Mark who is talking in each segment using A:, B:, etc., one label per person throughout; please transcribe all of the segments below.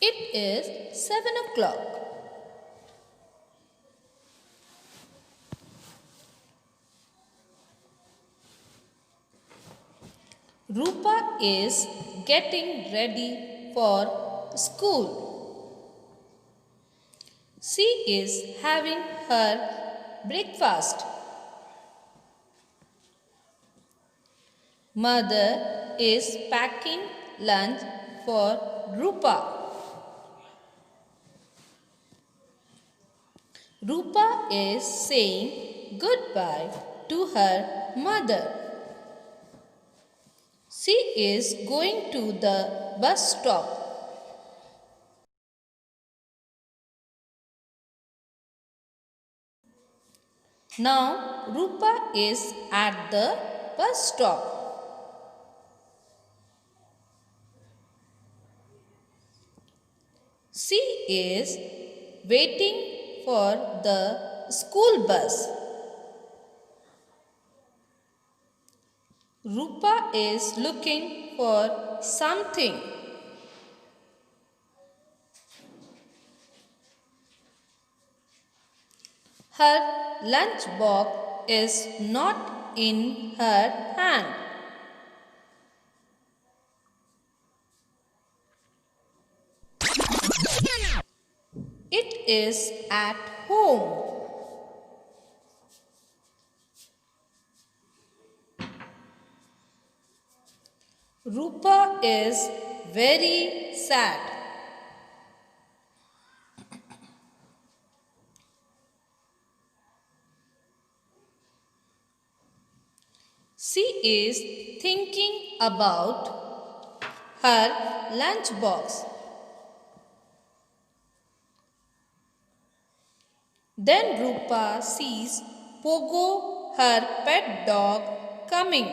A: It is 7 o'clock. Rupa is getting ready for school. She is having her breakfast. Mother is packing lunch for Rupa. Rupa is saying goodbye to her mother. She is going to the bus stop. Now Rupa is at the bus stop. She is waiting for the school bus. Rupa is looking for something. Her lunch box is not in her hand. It is at home. Rupa is very sad. She is thinking about her lunchbox. Then Rupa sees Pogo, her pet dog, coming.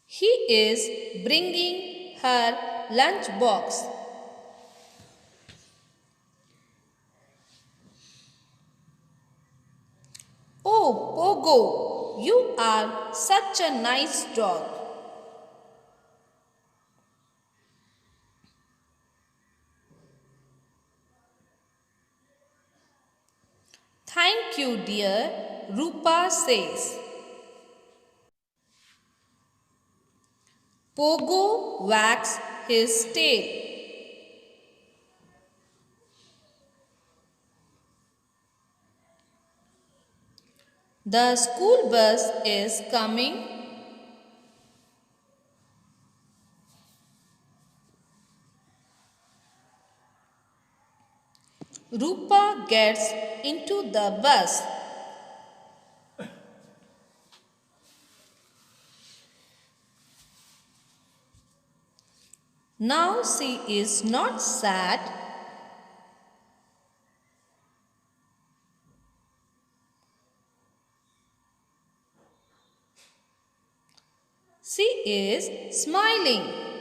A: He is bringing her lunchbox. Oh, Pogo, you are such a nice dog. Thank you, dear, Rupa says. Pogo wags his tail. The school bus is coming. Rupa gets into the bus. Now she is not sad. She is smiling.